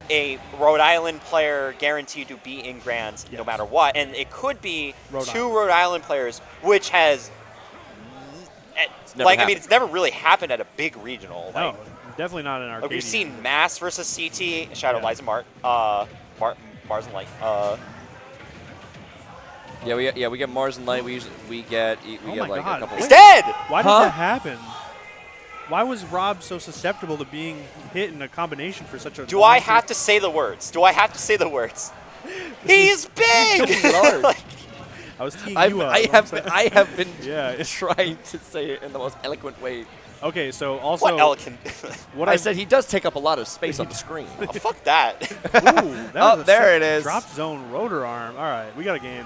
a Rhode Island player guaranteed to be in Grands no matter what, and it could be two Rhode Island players, which has, I mean, it's never really happened at a big regional. No, definitely not in Arcadian. Like we've seen Mass versus CT, Shadow Liza Mart, Mars and Light. We get Mars and Light. We get like a couple. He's dead. Why did that happen? Why was Rob so susceptible to being hit in a combination for such a? Do I have to say the words? He's big. Large. I was teeing you up. I have been trying to say it in the most eloquent way. Okay, so also what eloquent? What I said, he does take up a lot of space on the screen. Oh, fuck that. Ooh, there it is. Drop zone rotor arm. All right, we got a game.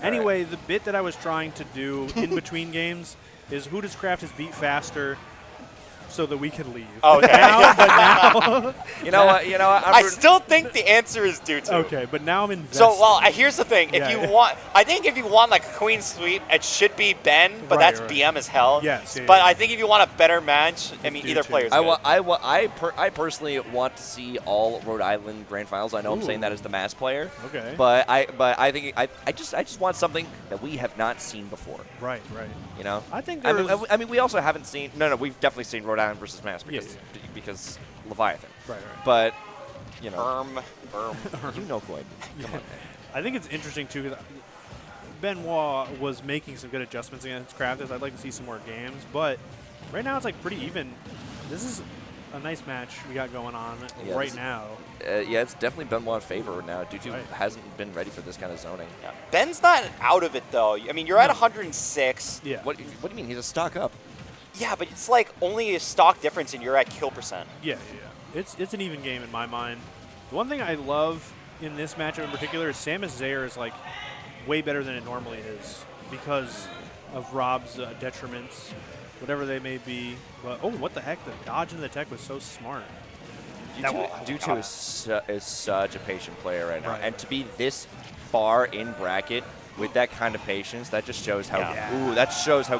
Anyway, the bit that I was trying to do in between games is who does Kraft has beat faster so that we can leave. Oh, okay. Now, you know what? I still think the answer is Dew2. Okay, but now I'm invested. So, well, here's the thing. If you want, I think if you want like a clean sweep, it should be Ben, but that's BM as hell. Yes. But I think if you want a better match, I mean, either player's good. I personally want to see all Rhode Island Grand Finals. I know I'm saying that as the Mass player. Okay. But I think I just want something that we have not seen before. Right. You know. I think. I mean, we also haven't seen. No, we've definitely seen Rhode Island versus Mass because Leviathan. Right. But you know. Berm. You know Quinn. Come on, man. I think it's interesting too because Benoit was making some good adjustments against Kraft. I'd like to see some more games, but right now it's like pretty even. This is a nice match we got going on right now. It's definitely Benoit's favor now. Dew2 hasn't been ready for this kind of zoning. Yeah. Ben's not out of it though. I mean, you're at 106. Yeah. What do you mean? He's a stock up. Yeah, but it's like only a stock difference, and you're at kill percent. Yeah. It's an even game in my mind. The one thing I love in this matchup in particular is Samus Zaire is like way better than it normally is because of Rob's detriments, whatever they may be. But oh, what the heck! The dodge into the tech was so smart. Dew2 is such a patient player right now, and to be this far in bracket with that kind of patience, that just shows how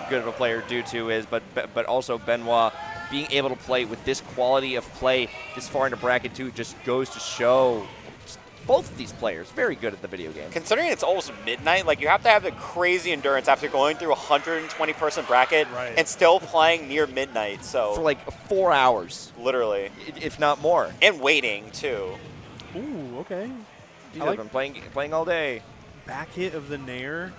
good of a player Dew2 is. But also Benoit being able to play with this quality of play this far into bracket too just goes to show both of these players very good at the video game. Considering it's almost midnight, like you have to have the crazy endurance after going through a 120-person bracket and still playing near midnight. So for like 4 hours, literally, if not more, and waiting too. Ooh, okay. I've been playing all day. Back hit of the Nair.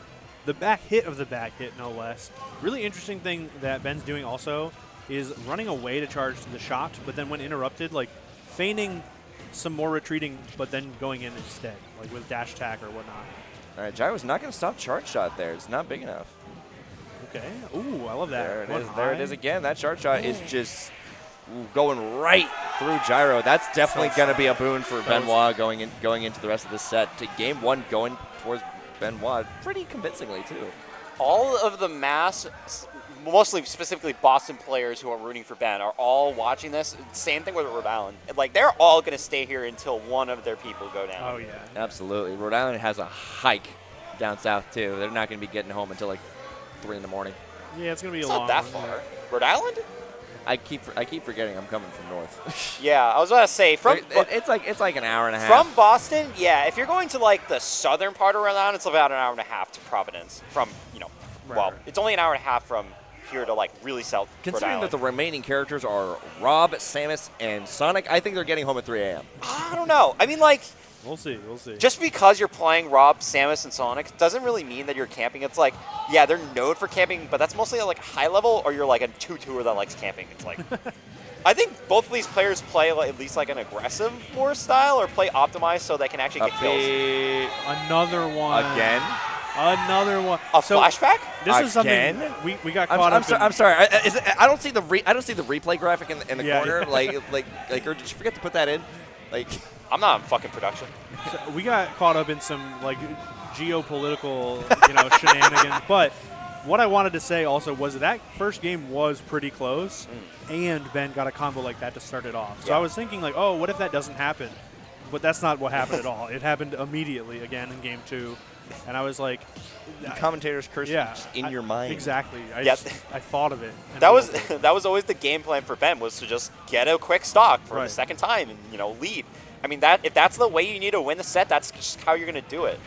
The back hit of the back hit, no less. Really interesting thing that Ben's doing also is running away to charge the shot, but then when interrupted, like feigning some more retreating, but then going in instead, like with dash attack or whatnot. All right, Gyro's not going to stop charge shot there. It's not big enough. Okay. Ooh, I love that. There it is. There it is again. That charge shot is just going right through Gyro. That's definitely going to be a boon for Benoit going into the rest of the set. To game one going towards Benoit pretty convincingly too. All of the Mass, mostly specifically Boston players who are rooting for Ben, are all watching this. Same thing with Rhode Island. Like they're all going to stay here until one of their people go down. Oh yeah, absolutely. Rhode Island has a hike down south too. They're not going to be getting home until like 3 in the morning. Yeah, it's going to be not that far. Rhode Island? I keep forgetting I'm coming from north. Yeah, I was about to say it's like an hour and a half from Boston. Yeah, if you're going to like the southern part of Rhode Island, it's about an hour and a half to Providence. From it's only an hour and a half from here to like really south. Considering that the remaining characters are Rob, Samus, and Sonic, I think they're getting home at 3 a.m. I don't know. I mean, like. We'll see. Just because you're playing Rob, Samus, and Sonic doesn't really mean that you're camping. It's like, yeah, they're known for camping, but that's mostly like high level, or you're like a 2-2er that likes camping. It's like, I think both of these players play like, at least like an aggressive war style, or play optimized so they can actually get kills. Another one. Again? Another one. Flashback? This is something we got caught up in. I'm sorry. I don't see the replay graphic in the corner. Like, or did you forget to put that in? Like. I'm not in fucking production. So we got caught up in some like geopolitical, shenanigans. But what I wanted to say also was that first game was pretty close, and Ben got a combo like that to start it off. So I was thinking like, oh, what if that doesn't happen? But that's not what happened at all. It happened immediately again in game 2, and I was like, the commentator's curse in your mind. Exactly. I thought of it. That was always the game plan for Ben, was to just get a quick stock for the second time and lead. I mean, if that's the way you need to win the set, that's just how you're going to do it.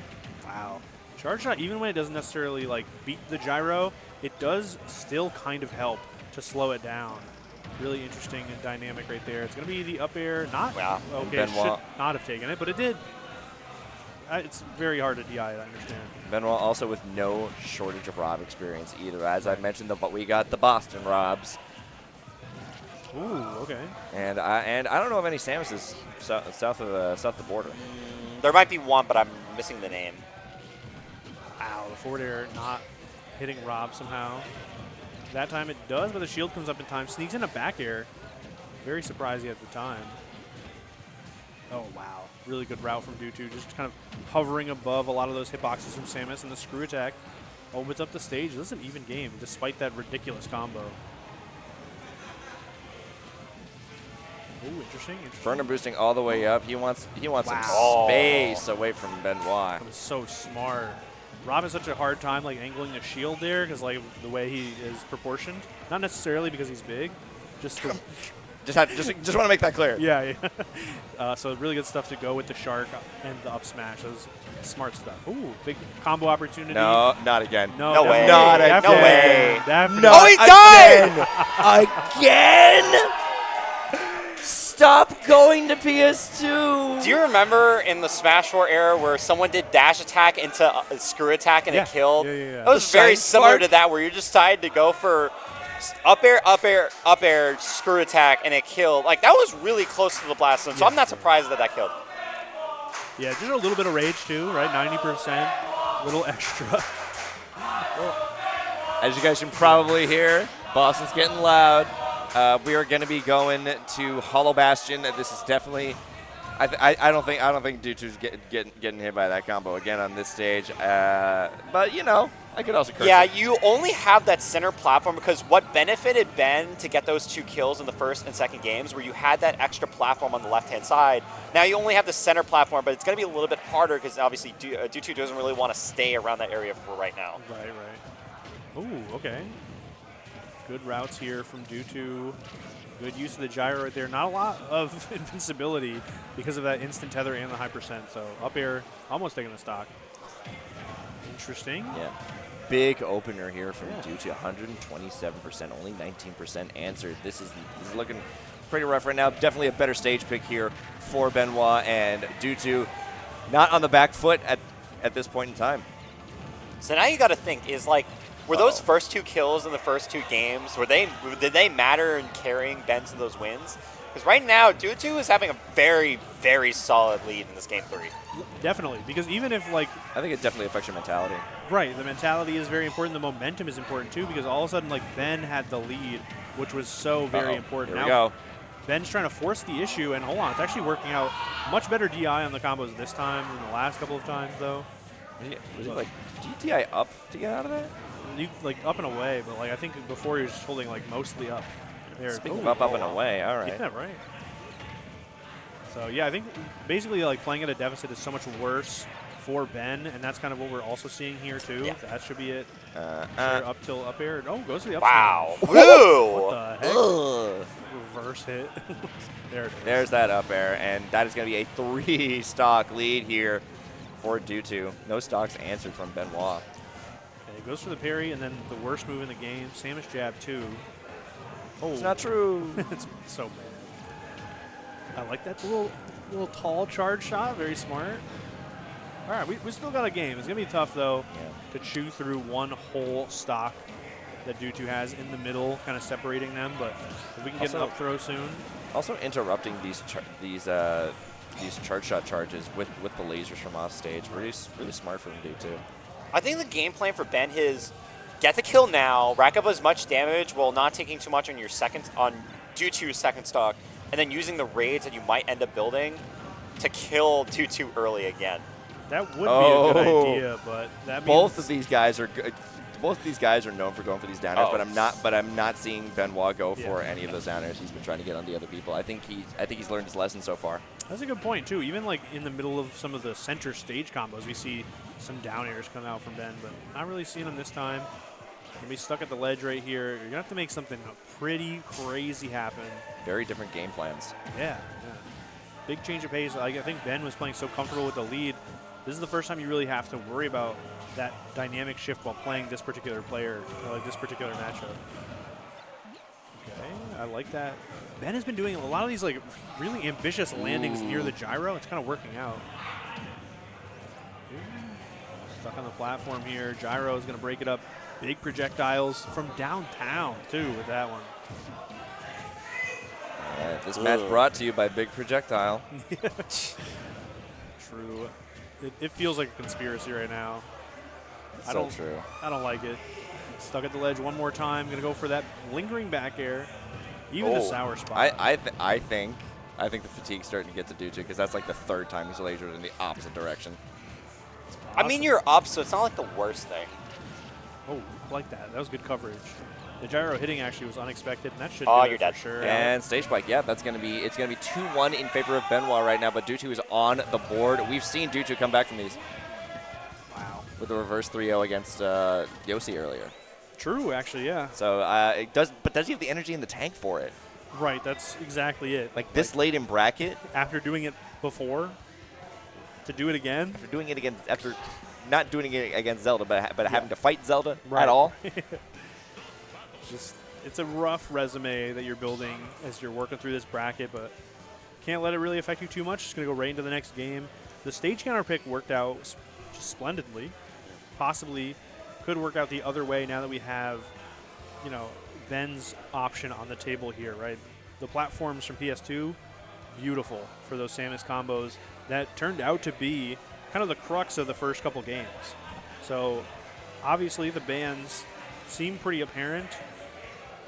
Wow. Charge shot, even when it doesn't necessarily like beat the gyro, it does still kind of help to slow it down. Really interesting and dynamic right there. It's going to be the up air. Not okay. It should not have taken it, but it did. It's very hard to DI, I understand. Benoit also with no shortage of Rob experience either. As I mentioned, but we got the Boston Robs. Ooh, okay. And I don't know of any Samuses south of the border. There might be one, but I'm missing the name. Wow, the forward air not hitting Rob somehow. That time it does, but the shield comes up in time. Sneaks in a back air. Very surprising at the time. Oh, wow. Really good route from Dew2. Just kind of hovering above a lot of those hitboxes from Samus, and the screw attack opens up the stage. This is an even game, despite that ridiculous combo. Ooh, interesting. Burner boosting all the way up. He wants some space away from Benoit. That was so smart. Rob has such a hard time like angling the shield there because like the way he is proportioned. Not necessarily because he's big, just the just want to make that clear. Yeah. So really good stuff to go with the shark and the up smash. That was smart stuff. Ooh, big combo opportunity. No, not again. No way. Not again. No way. Definitely. Oh, he died! Again? Stop going to PS2. Do you remember in the Smash 4 era where someone did dash attack into a screw attack and it killed? Yeah. That was very similar to that, where you just decided to go for up air, up air, up air, screw attack, and it killed. Like, that was really close to the blast zone, so I'm not surprised that killed. Yeah, just a little bit of rage too, right? 90%, little extra. As you guys can probably hear, Boston's getting loud. We are going to be going to Hollow Bastion. This is definitely. I don't think Dew2's getting hit by that combo again on this stage. But you know, I could also curse. Yeah, you only have that center platform because what benefited Ben to get those 2 kills in the first and second games, where you had that extra platform on the left-hand side. Now you only have the center platform, but it's going to be a little bit harder because obviously Dew2 doesn't really want to stay around that area for right now. Right. Ooh, okay. Good routes here from Dew2. Good use of the gyro right there. Not a lot of invincibility because of that instant tether and the high percent. So up air, almost taking the stock. Interesting. Yeah. Big opener here from Dew2. 127%, only 19% answered. This is looking pretty rough right now. Definitely a better stage pick here for Benoit, and Dew2 not on the back foot at this point in time. So now you got to think, is like, were those first 2 kills in the first 2 games, did they matter in carrying Ben to those wins? Because right now, Dew2 is having a very, very solid lead in this game 3. Definitely, because even if like... I think it definitely affects your mentality. Right, the mentality is very important. The momentum is important too, because all of a sudden like Ben had the lead, which was so very important. Here we go. Ben's trying to force the issue, and hold on, it's actually working out. Much better DI on the combos this time than the last couple of times, though. Was he like GTI up to get out of that? Like up and away, but like I think before he was just holding like mostly up. There. Speaking of up and away, all right. Yeah, right. So yeah, I think basically like playing at a deficit is so much worse for Ben, and that's kind of what we're also seeing here too. Yeah. That should be it. Up till up air. Oh, goes to the up. Wow. What the heck? Ugh. Reverse hit. There it is. There's that up air, and that is going to be a 3-stock lead here for Dew2. No stocks answered from Benoit. Okay, goes for the parry, and then the worst move in the game, Samus jab 2. Oh, it's not true. It's so bad. I like that little tall charge shot. Very smart. All right, we still got a game. It's going to be tough, though, to chew through one whole stock that Dew2 has in the middle, kind of separating them. But if we can get an up throw soon. Also interrupting these charge shot charges with the lasers from off stage. Really smart from Dew2. I think the game plan for Ben is get the kill now, rack up as much damage while not taking too much on your Dew2's second stock, and then using the raids that you might end up building to kill Dew2 early again. That would be a good idea, but that means both of these guys are good. Both of these guys are known for going for these downers, but I'm not seeing Benoit go for any of those downers. He's been trying to get on the other people. I think he's learned his lesson so far. That's a good point too. Even like in the middle of some of the center stage combos, we see some down airs come out from Ben, but not really seeing him this time. Gonna be stuck at the ledge right here. You're gonna have to make something pretty crazy happen. Very different game plans. Yeah. big change of pace. I think Ben was playing so comfortable with the lead. This is the first time you really have to worry about that dynamic shift while playing this particular player, like this particular matchup. Okay, I like that. Ben has been doing a lot of these like really ambitious landings near the gyro. It's kind of working out. Stuck on the platform here. Gyro is going to break it up. Big projectiles from downtown, too, with that one. All right, this match brought to you by Big Projectile. True. It feels like a conspiracy right now. True. I don't like it. Stuck at the ledge one more time. Going to go for that lingering back air. Even the sour spot. I think the fatigue's starting to get to Dew2 because that's like the third time he's lasered in the opposite direction. I mean, you're up, so it's not like the worst thing. Oh, I like that. That was good coverage. The gyro hitting actually was unexpected, and that should Oh, do you're it dead. for sure. And stage spike, yeah, it's gonna be 2-1 in favor of Benoit right now, but Dew2 is on the board. We've seen Dew2 come back from these. Wow. With a reverse 3-0 against Yossi earlier. True, actually, yeah. So does he have the energy in the tank for it? Right, that's exactly it. Like this late in bracket, After doing it before, to do it again. after not doing it against Zelda, but having to fight Zelda Right. at all. It's a rough resume that you're building as you're working through this bracket, but can't let it really affect you too much. Just going to go right into the next game. The stage counter pick worked out just splendidly. Possibly could work out the other way now that we have, Ben's option on the table here, right? The platforms from PS2, beautiful for those Samus combos. That turned out to be kind of the crux of the first couple games. So obviously the bans seem pretty apparent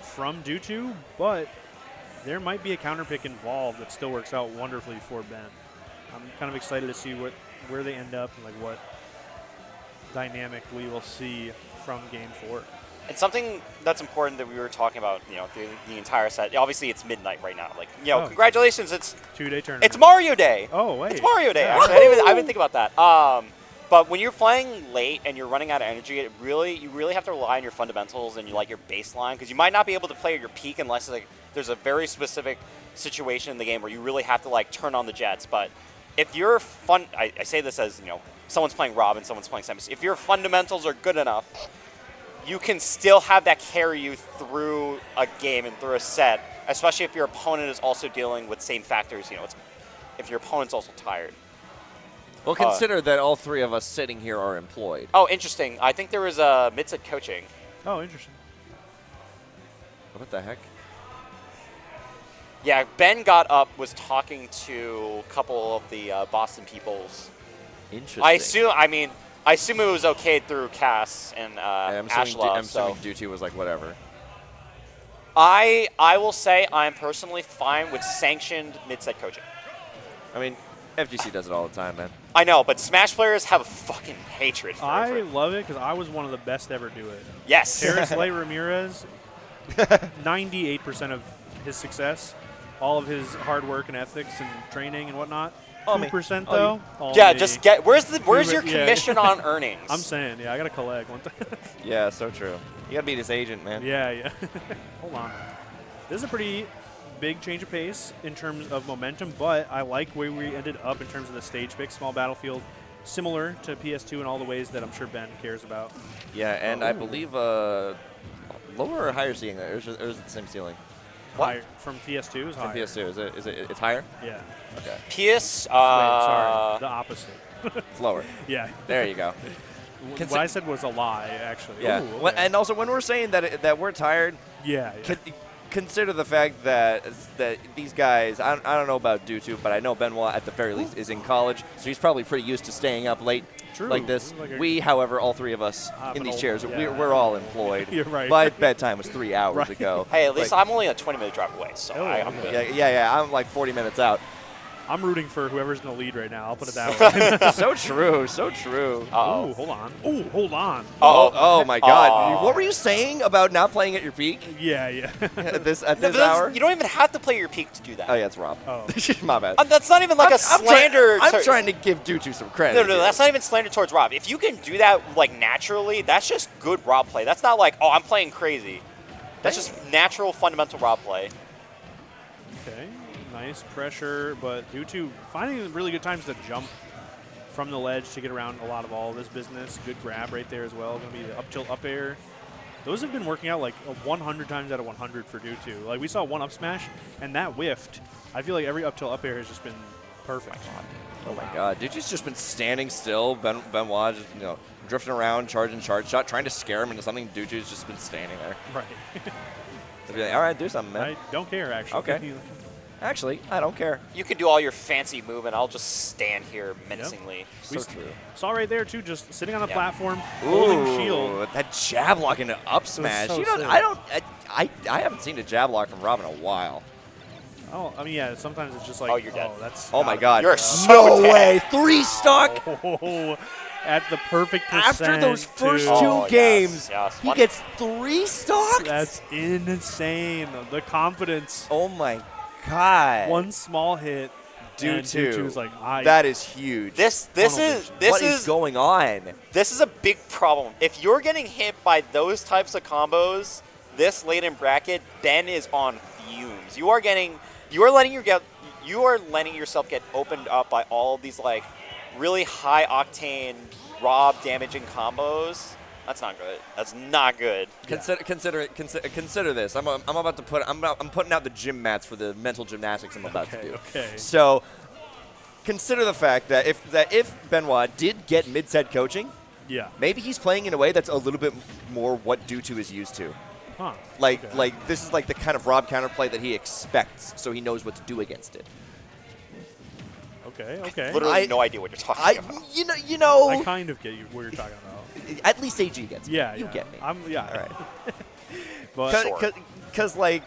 from Dew2, but there might be a counter pick involved that still works out wonderfully for Ben. I'm kind of excited to see where they end up and like what dynamic we will see from Game 4. And something that's important that we were talking about, through the entire set. Obviously, it's midnight right now. Like, congratulations! It's 2-day tournament. It's Mario Day. Oh wait, it's Mario Day. Yeah. Actually, I didn't think about that. But when you're playing late and you're running out of energy, you really have to rely on your fundamentals and your baseline, because you might not be able to play at your peak unless there's a very specific situation in the game where you really have to turn on the jets. But if you're I say this as someone's playing Rob and someone's playing Samus. If your fundamentals are good enough, you can still have that carry you through a game and through a set, especially if your opponent is also dealing with same factors. If your opponent's also tired. Well, consider that all three of us sitting here are employed. Oh, interesting. I think there was a mid-set coaching. Oh, interesting. What the heck? Yeah, Ben got up, was talking to a couple of the Boston peoples. Interesting. I assume it was okay through Cass and Ashlov. I'm assuming Dew2 was like, whatever. I will say I'm personally fine with sanctioned mid-set coaching. I mean, FGC does it all the time, man. I know, but Smash players have a fucking hatred for I it. love it because I was one of the best to ever do it. Yes. Terrace Lay Ramirez, 98% of his success, all of his hard work and ethics and training and whatnot. 2% though. Yeah, just get. Where's your commission on earnings? I'm saying, yeah, I gotta collect one. Yeah, so true. You gotta be this agent, man. Yeah. Hold on. This is a pretty big change of pace in terms of momentum, but I like where we ended up in terms of the stage pick. Small battlefield, similar to PS2 in all the ways that I'm sure Ben cares about. Yeah, and I believe lower or higher ceiling there, or is it the same ceiling? Higher from PS2 is From higher. PS2, it's higher? Yeah. Okay. PS. Wait, sorry, the opposite. It's lower. Yeah. There you go. What I said was a lie, actually. Yeah. Ooh, okay. And also, when we're saying that we're tired, yeah. consider the fact that these guys, I don't know about Dew2, but I know Benoit at the very least is in college, so he's probably pretty used to staying up late like this. We, however, all three of us in these chairs, we're all employed. You're right. My bedtime was 3 hours ago. Hey, at least I'm only a 20-minute drive away, so I'm good. Yeah, I'm like 40 minutes out. I'm rooting for whoever's in the lead right now. I'll put it that way. So true, so true. Ooh, hold on. Ooh, hold on. Oh my God. What were you saying about not playing at your peak? Yeah. at this hour? You don't even have to play your peak to do that. Oh, yeah, it's Rob. Oh. My bad. That's not even like a slander. I'm trying to give Dew2 some credit. No, that's not even slander towards Rob. If you can do that naturally, that's just good Rob play. That's not like, I'm playing crazy. That's just natural, fundamental Rob play. Okay. Nice pressure, but Dew2 finding really good times to jump from the ledge to get around a lot of all this business. Good grab right there as well. Going to be the up tilt up air. Those have been working out like 100 times out of 100 for Dew2. Like we saw one up smash, and that whiffed. I feel like every up tilt up air has just been perfect. Oh my God, Dew2's just been standing still. Benoit just drifting around, charging charge shot, trying to scare him into something. Dew2's just been standing there. Right. To be like, all right, do something, man. I don't care actually. Okay. Actually, I don't care. You can do all your fancy movement. I'll just stand here menacingly. So true. Saw right there too, just sitting on the Yeah. platform, holding shield. That jab lock into up smash. so You know, sick. I haven't seen a jab lock from Rob in a while. Oh, I mean, yeah. Sometimes it's just like, Oh, you're dead. That's. Oh my God. You're so no dead. way. 3 stock. Oh, at the perfect percent. After those first too. 2 Oh, games, yes. he One- gets 3 stocks. That's insane. The confidence. Oh my God. One small hit. and Dew2. Dew2 is like, That is huge. This Tunnel is vision. this What is is going on? this is a big problem. If you're getting hit by those types of combos this late in bracket, Ben is on fumes. You are letting yourself get opened up by all of these like really high octane Rob damaging combos. That's not good. That's not good. Consider this. I'm putting out the gym mats for the mental gymnastics I'm about to do. Okay. So consider the fact that if Benoit did get mid-set coaching, Yeah. maybe he's playing in a way that's a little bit more what Dew2 is used to. Huh. Like Okay. this is like the kind of Rob counterplay that he expects, so he knows what to do against it. Okay. Literally no idea what you're talking about. You know, I kind of get what you're talking about. at least AG gets me. Yeah. You yeah. get me. All right. But Sure. Because like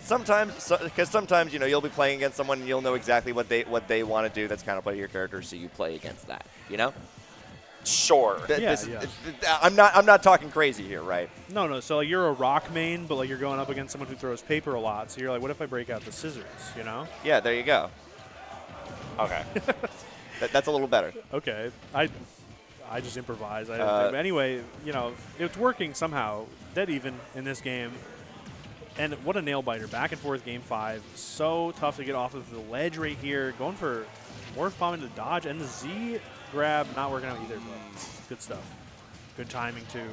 sometimes you'll be playing against someone and you'll know exactly what they want to do. That's kind of play your character, so you play against that. You know. Sure. Yeah. I'm not talking crazy here, right? no. So like you're a rock main, but like you're going up against someone who throws paper a lot. So you're like, what if I break out the scissors? You know? Yeah, there you go. Okay. That's a little better. Okay. I just improvise. Uh, Anyway, it's working somehow. Dead even in this game. And what a nail biter. Back and forth game 5. So tough to get off of the ledge right here. Going for Morph Bomb into dodge. And the Z grab not working out either. But good stuff. Good timing too.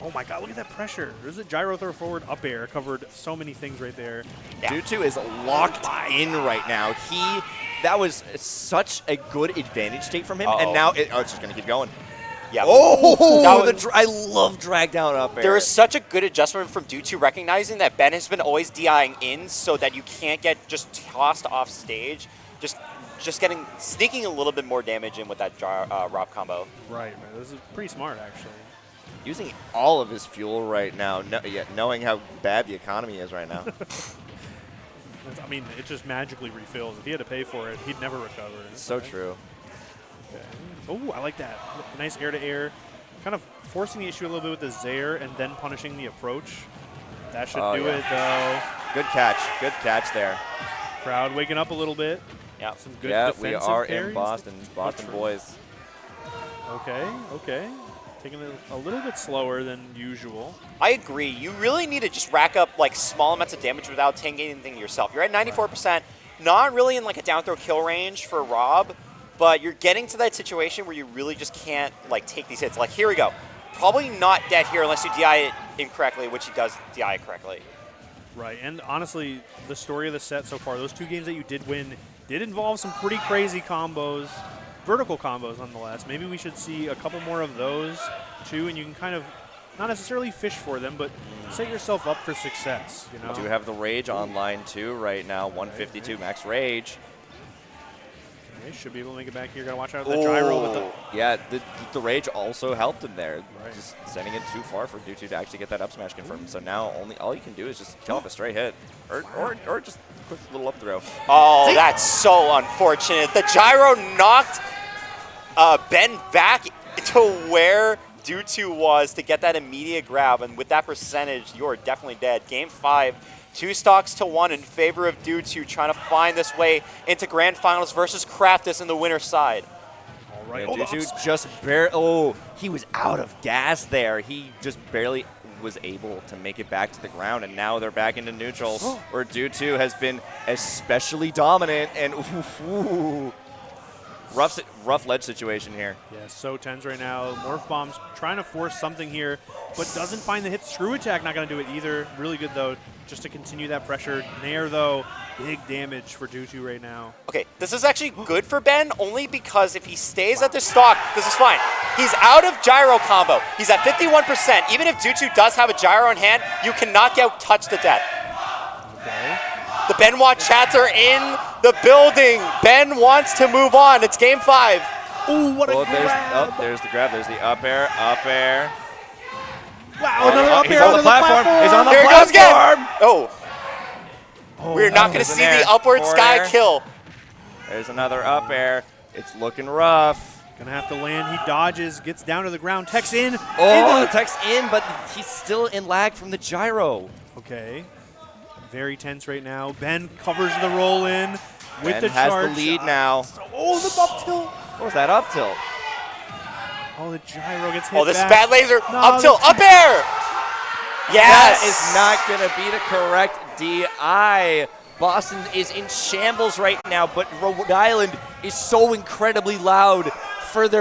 Oh my God, look at that pressure. There's a gyro throw forward up air. Covered so many things right there. Yeah. Dew2 is locked in right now. That was such a good advantage state from him, and now it's just going to keep going. Yeah. Oh, I love drag down up air. There is such a good adjustment from Dew2 recognizing that Ben has been always DIing in so that you can't get just tossed off stage. Just sneaking a little bit more damage in with that Rob combo. Right. This is pretty smart, actually. Using all of his fuel right now, knowing how bad the economy is right now. I mean, it just magically refills. If he had to pay for it, he'd never recover. So true. Okay. Oh, I like that. Nice air-to-air. Kind of forcing the issue a little bit with the Zaire and then punishing the approach. That should do it, though. Good catch there. Crowd waking up a little bit. Yeah. Some good Yeah, defensive we are carries. in Boston boys. Okay. Taking it a little bit slower than usual. I agree. You really need to just rack up like small amounts of damage without taking anything yourself. You're at 94%, not really in like a down throw kill range for Rob, but you're getting to that situation where you really just can't like take these hits. Like here we go. Probably not dead here unless you DI it incorrectly, which he does DI it correctly. Right, and honestly, the story of the set so far, those 2 games that you did win did involve some pretty crazy combos. Vertical combos, nonetheless. Maybe we should see a couple more of those, too, and you can kind of not necessarily fish for them, but set yourself up for success. We do have the Rage online, too, right now. 152 max Rage. Okay, should be able to make it back here. Got to watch out for the gyro. With the Yeah, the Rage also helped him there. Right. Just sending it too far for Dew2 to actually get that up smash confirmed. So now all you can do is just kill off a straight hit. Or just a quick little up throw. Oh, that's so unfortunate. The gyro knocked Ben back to where Dew2 was to get that immediate grab, and with that percentage, you're definitely dead. Game 5, 2 stocks to 1 in favor of Dew2, trying to find this way into Grand Finals versus Craftus in the winner's side. all right. Yeah, Dew2 just barely. Oh, he was out of gas there. He just barely was able to make it back to the ground, and now they're back into neutral, where Dew2 has been especially dominant, and rough ledge situation here. Yeah, so tense right now. Morph Bomb's trying to force something here, but doesn't find the hit. Screw attack, not going to do it either. Really good, though, just to continue that pressure. Nair, though, big damage for Dew2 right now. Okay, this is actually good for Ben, only because if he stays at the stock, this is fine. He's out of gyro combo. He's at 51%. Even if Dew2 does have a gyro in hand, you cannot get touched to death. Okay. The Benoit chats are in the building. Ben wants to move on. It's game 5. Ooh, what a grab. There's the grab. There's the up air, up air. Wow, another up He's air on the platform. He's on the Here it goes platform. again. Oh, we're not going to see the upward sky air. kill. There's another up air. It's looking rough. Gonna have to land. He dodges, gets down to the ground, techs in. Oh, tech's in, but he's still in lag from the gyro. Okay. Very tense right now. Ben covers the roll in with Ben the has charge. the lead now. Oh, the up tilt. What was that up tilt? Oh, the gyro gets hit. Oh, this is back. bad laser. No, Up tilt, up air. Yes. That is not going to be the correct DI. Boston is in shambles right now, but Rhode Island is so incredibly loud for their